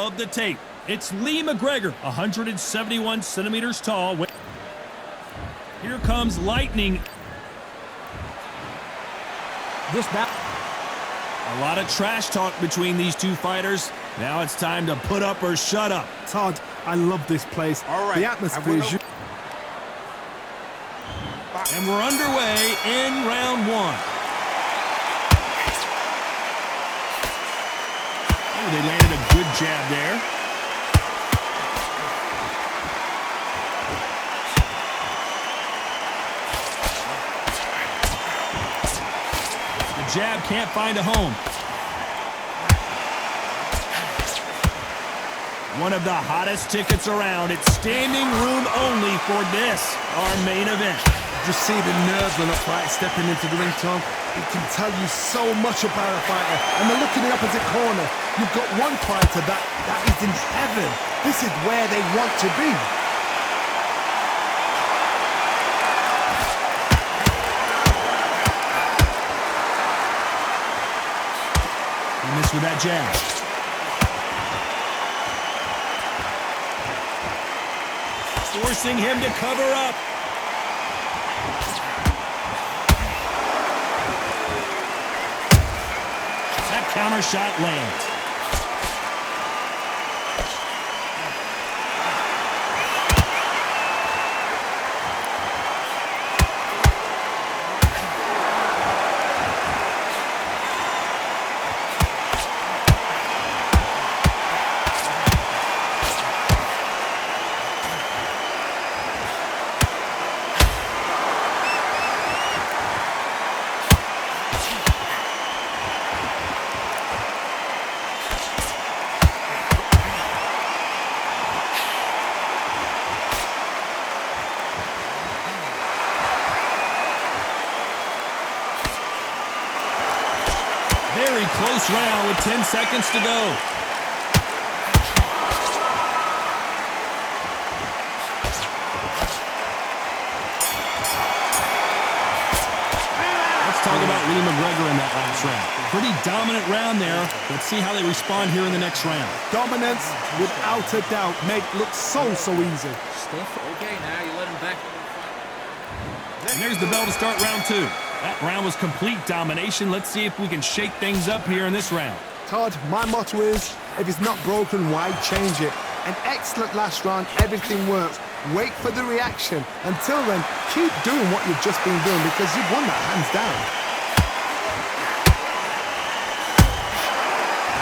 of the tape. It's Lee Mcgregor, 171 centimeters tall. Here comes lightning. A lot of trash talk between these two fighters. Now it's time to put up or shut up. Todd, I love this place. All right. The atmosphere is... And we're underway in round one. Oh, they landed a good jab there. The jab can't find a home. One of the hottest tickets around. It's standing room only for this, our main event. Just see the nerves when a fighter stepping into the ring, Tom. It can tell you so much about a fighter. And the look in the opposite corner. You've got one fighter that is in heaven. This is where they want to be. He missed with that jab. Forcing him to cover up. That counter shot lands. Very close round with 10 seconds to go. Let's talk about Lee Mcgregor in that last round. Pretty dominant round there. Let's see how they respond here in the next round. Dominance, without a doubt, make look so easy. Stiff. Okay, now you let him back. And there's the bell to start round two. That round was complete domination. Let's see if we can shake things up here in this round. Todd, my motto is, if it's not broken, why change it? An excellent last round, everything works. Wait for the reaction. Until then, keep doing what you've just been doing because you've won that hands down.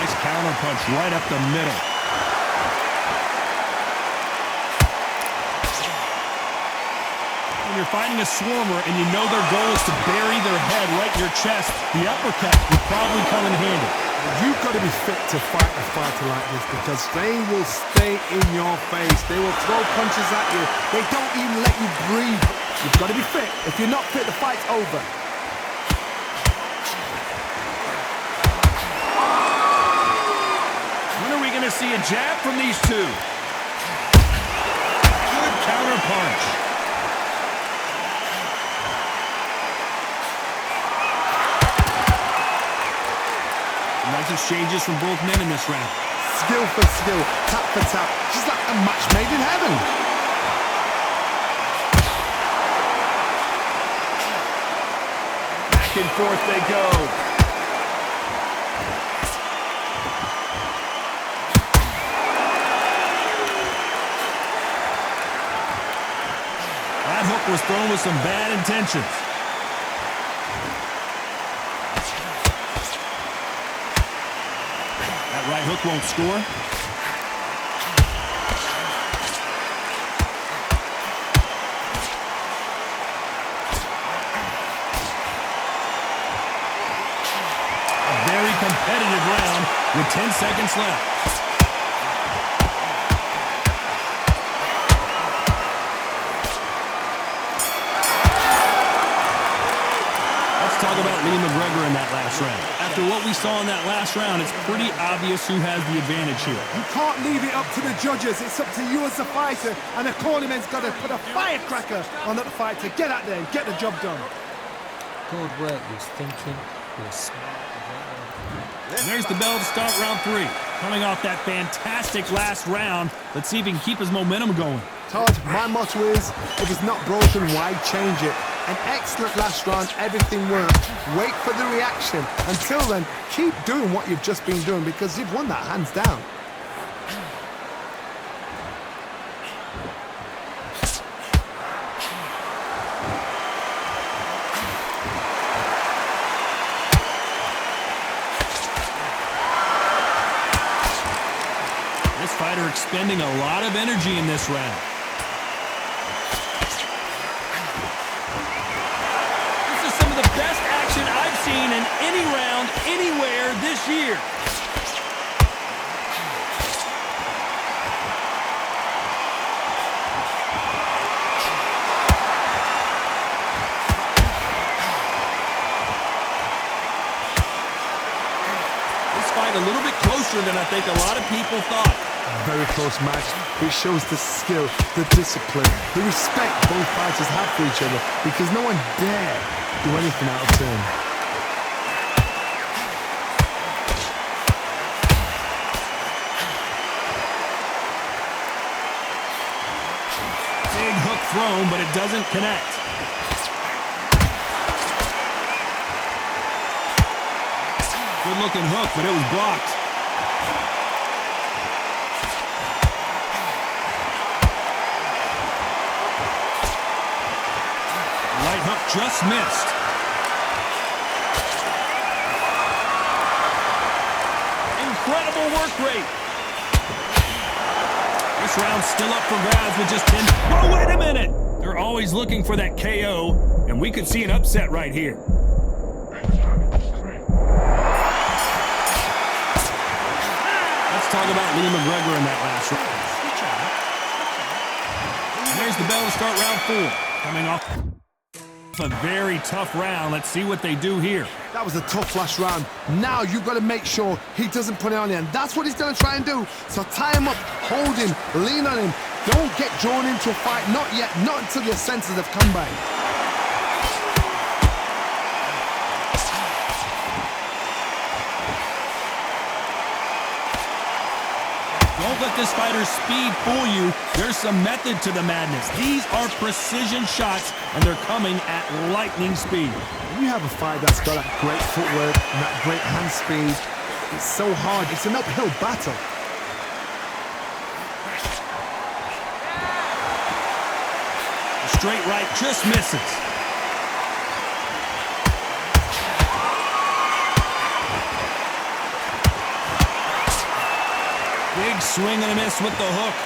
Nice counter punch right up the middle. When you're fighting a swarmer and you know their goal is to bury their head right in your chest, the uppercut will probably come in handy. You've got to be fit to fight a fighter like this because they will stay in your face. They will throw punches at you. They don't even let you breathe. You've got to be fit. If you're not fit, the fight's over. When are we going to see a jab from these two? Good counter punch. Nice exchanges from both men in this round. Skill for skill, tap for tap. She's like a match made in heaven. Back and forth they go. That hook was thrown with some bad intentions. Right hook won't score. A very competitive round with 10 seconds left. Talk about Lee Mcgregor in that last round. After what we saw in that last round, it's pretty obvious who has the advantage here. You can't leave it up to the judges. It's up to you as the fighter, and the cornerman's got to put a firecracker on that fighter. Get out there and get the job done. Good work. He was thinking. He was smart. There's the bell to start round three. Coming off that fantastic last round, let's see if he can keep his momentum going. Todd, my motto is, if it's not broken, why change it? An excellent last round, everything worked. Wait for the reaction. Until then, keep doing what you've just been doing because you've won that hands down. This fighter expending a lot of energy in this round. This is some of the best action I've seen in any round, anywhere this year. This fight a little bit closer than I think a lot of people thought. Very close match, which shows the skill, the discipline, the respect both fighters have for each other because no one dare do anything out of turn. Big hook thrown, but it doesn't connect. Good looking hook, but it was blocked. Right hook just missed. Incredible work rate. This round's still up for grabs with just 10. Oh, wait a minute. They're always looking for that KO, and we could see an upset right here. Let's talk about Lee Mcgregor in that last round. And there's the bell to start round 4. Coming off a very tough round. Let's see what they do here. That was a tough last round. Now you've got to make sure he doesn't put it on you, and that's what he's going to try and do. So tie him up, hold him, lean on him. Don't get drawn into a fight. Not yet. Not until your senses have come back. Don't let this fighter's speed fool you. There's some method to the madness. These are precision shots, and they're coming at lightning speed. When you have a fight that's got that great footwork and that great hand speed, it's so hard. It's an uphill battle. The straight right just misses. Big swing and a miss with the hook.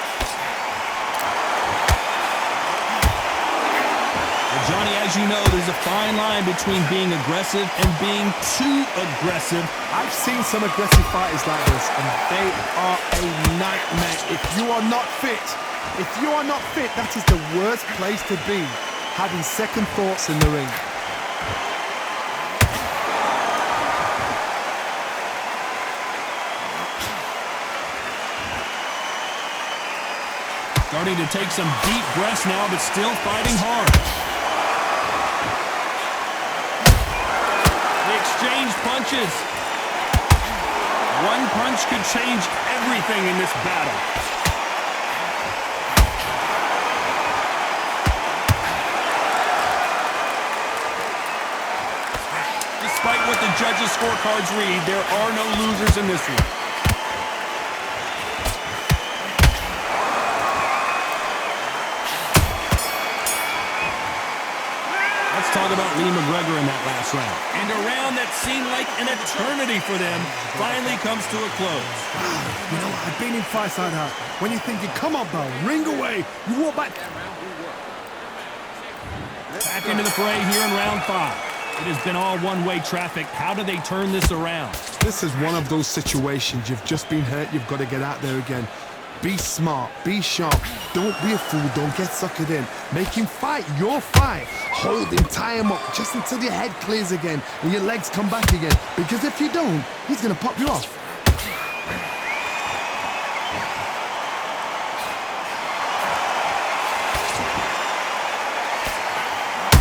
Well, Johnny, as you know, there's a fine line between being aggressive and being too aggressive. I've seen some aggressive fighters like this, and they are a nightmare. If you are not fit, that is the worst place to be, having second thoughts in the ring. Starting to take some deep breaths now, but still fighting hard. They exchange punches. One punch could change everything in this battle. Despite what the judges' scorecards read, there are no losers in this one. Talk about Lee Mcgregor in that last round. And a round that seemed like an eternity for them finally comes to a close. You know, I've been in fights like that. When you're thinking, come on, bro, ring away. You walk back. Back into the fray here in round 5. It has been all one-way traffic. How do they turn this around? This is one of those situations. You've just been hurt. You've got to get out there again. Be smart, be sharp, don't be a fool, don't get suckered in. Make him fight your fight. Hold him, tie him up, just until your head clears again and your legs come back again. Because if you don't, he's gonna pop you off.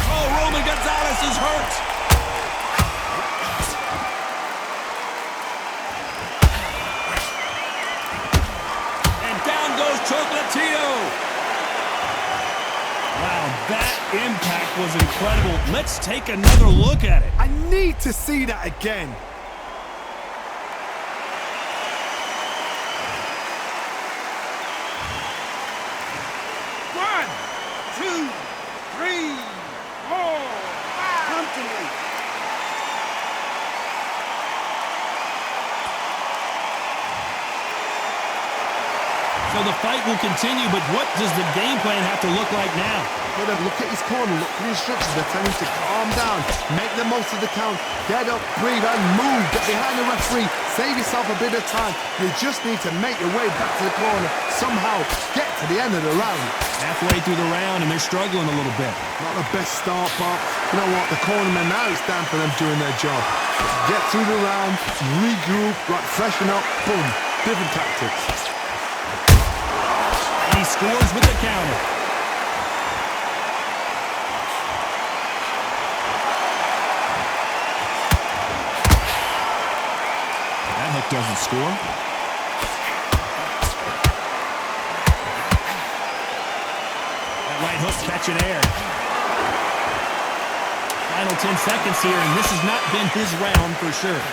Oh, González is hurt. Chocolatito! Wow, that impact was incredible. Let's take another look at it. I need to see that again. One, two, three, four, five. Come to me. So the fight will continue, but what does the game plan have to look like now? Gotta look at his corner, look at the instructions. They're telling him to calm down, make the most of the count, get up, breathe, and move. Get behind the referee, save yourself a bit of time. You just need to make your way back to the corner, somehow get to the end of the round. Halfway through the round, and they're struggling a little bit. Not the best start, but you know what? The cornermen, now it's time for them doing their job. Get through the round, regroup, right, freshen up, boom. Different tactics. He scores with the counter. That hook doesn't score. That right hook catching air. Final 10 seconds here, and this has not been his round for sure.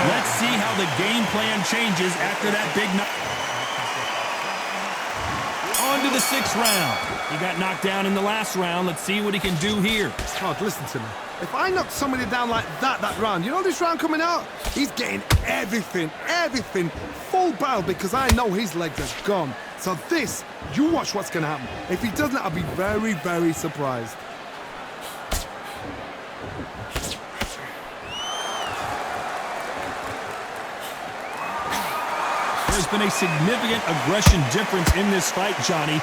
Let's see how the game plan changes after that big knock. On to the 6th round. He got knocked down in the last round. Let's see what he can do here. Todd, listen to me. If I knock somebody down like that round, you know this round coming out? He's getting everything, full barrel, because I know his legs are gone. So this, you watch what's going to happen. If he doesn't, I'll be very, very surprised. There's been a significant aggression difference in this fight, Johnny.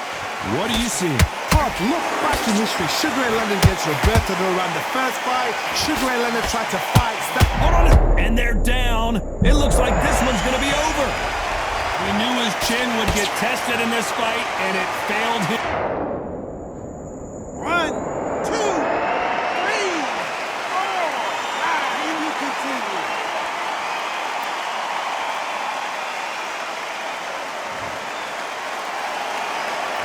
What do you see? Todd, look back in history. Sugar Ray Leonard against Roberto around the first fight. Sugar Ray Leonard tried to fight. Hold on. And they're down. It looks like this one's going to be over. We knew his chin would get tested in this fight, and it failed him. 1, 2, 3, 4, 5. And you continue.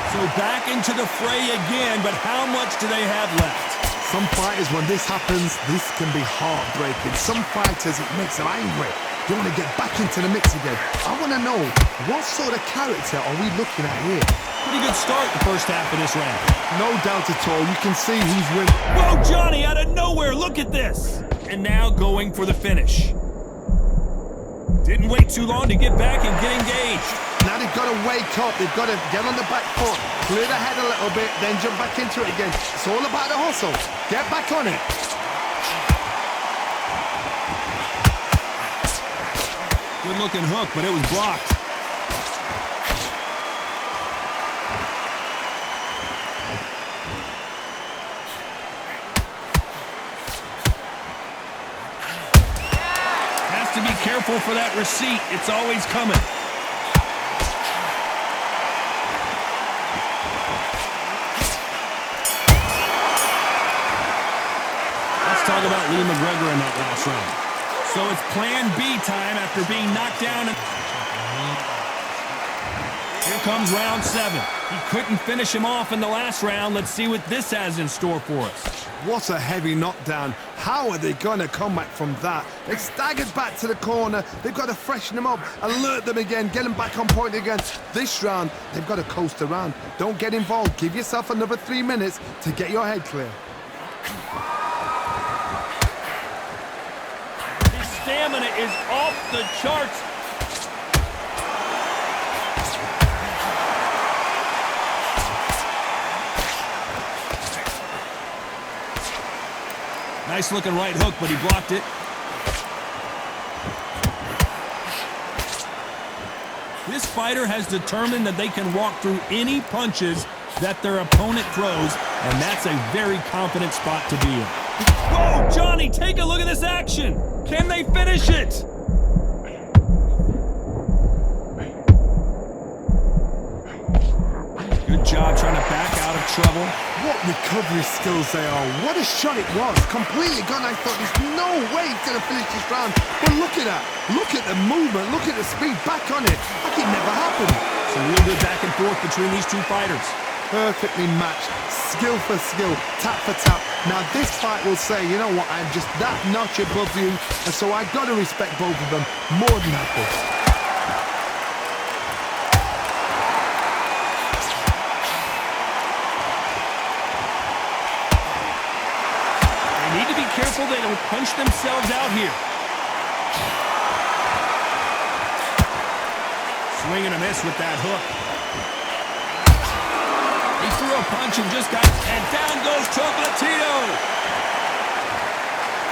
So back into the fray again, but how much do they have left? Some fighters, when this happens, this can be heartbreaking. Some fighters, it makes them angry. They want to get back into the mix again. I want to know, what sort of character are we looking at here? Pretty good start the first half of this round. No doubt at all. You can see who's winning. Whoa, Johnny, out of nowhere. Look at this. And now going for the finish. Didn't wait too long to get back and get engaged. Now they've got to wake up. They've got to get on the back foot, clear the head a little bit, then jump back into it again. It's all about the hustle. Get back on it. Good-looking hook, but it was blocked. Has to be careful for that receipt. It's always coming. Talk about Lee Mcgregor in that last round. So it's plan B time after being knocked down. Here comes round 7. He couldn't finish him off in the last round. Let's see what this has in store for us. What a heavy knockdown. How are they going to come back from that? They staggered back to the corner. They've got to freshen them up, alert them again, get them back on point again. This round, they've got to coast around. Don't get involved. Give yourself another 3 minutes to get your head clear. Stamina is off the charts. Nice looking right hook, but he blocked it. This fighter has determined that they can walk through any punches that their opponent throws, and that's a very confident spot to be in. Whoa, Johnny, take a look at this action. Can they finish it? Good job trying to back out of trouble. What recovery skills they are. What a shot it was. Completely gone. I thought there's no way he's going to finish this round. But look at that. Look at the movement. Look at the speed. Back on it. Like it never happened. Some real good back and forth between these two fighters. Perfectly matched. Skill for skill. Tap for tap. Now this fight will say, you know what, I'm just that notch above you. And so I got to respect both of them more than happy. Careful they don't punch themselves out here. Swing and a miss with that hook. He threw a punch and just got... And down goes Chocolatito.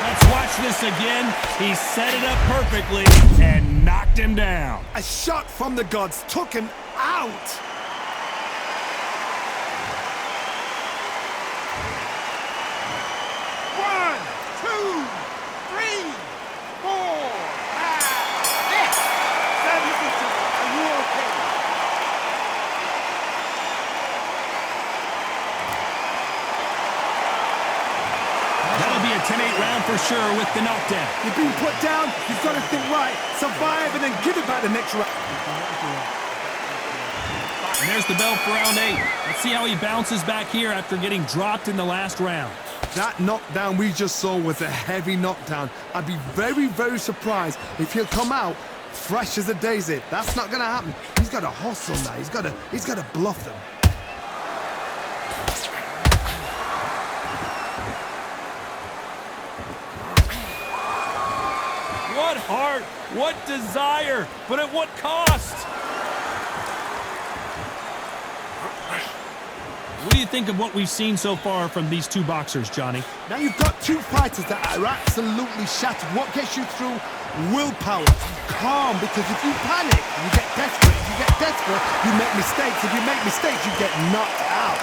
Let's watch this again. He set it up perfectly and knocked him down. A shot from the gods took him out. That'll be a 10-8 round for sure with the knockdown. You've been put down, you've got to think right, survive, and then give it back the next round. And there's the bell for round 8. Let's see how he bounces back here after getting dropped in the last round. That knockdown we just saw was a heavy knockdown. I'd be very, very surprised if he'll come out fresh as a daisy. That's not going to happen. He's got to hustle now. He's got to bluff them. What heart, what desire, but at what cost? What do you think of what we've seen so far from these two boxers, Johnny? Now you've got two fighters that are absolutely shattered. What gets you through? Willpower. Calm, because if you panic, you get desperate. If you get desperate, you make mistakes. If you make mistakes, you get knocked out.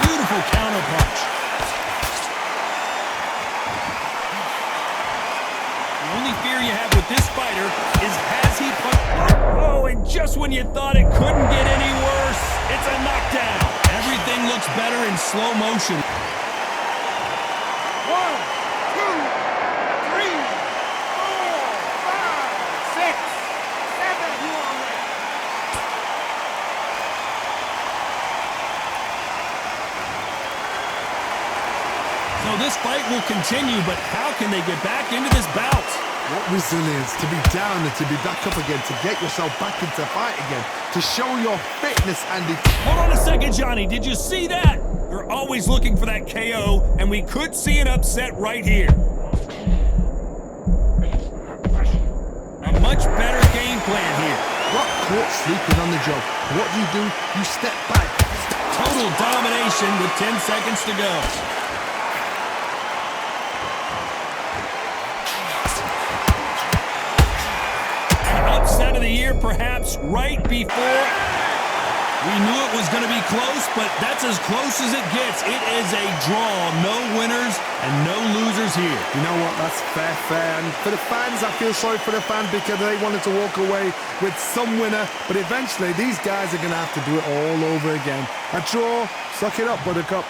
Beautiful counterpunch. The only fear you have with this fighter is has he put... Oh, and just when you thought it couldn't get any worse, it's a knockdown. Everything looks better in slow motion. 1, 2, 3, 4, 5, 6, 7. You are ready. So this fight will continue, but how can they get back into this bout? What resilience to be down and to be back up again, to get yourself back into fight again, to show your fitness, Andy. Hold on a second, Johnny. Did you see that? They're always looking for that KO, and we could see an upset right here. A much better game plan here. Got caught sleeping on the job. What do? You step back. Total domination with 10 seconds to go. Upset of the year, perhaps, right before. We knew it was going to be close, but that's as close as it gets. It is a draw. No winners and no losers here. You know what? That's fair. And for the fans, I feel sorry for the fans because they wanted to walk away with some winner, but eventually these guys are going to have to do it all over again. A draw, suck it up, Buttercup.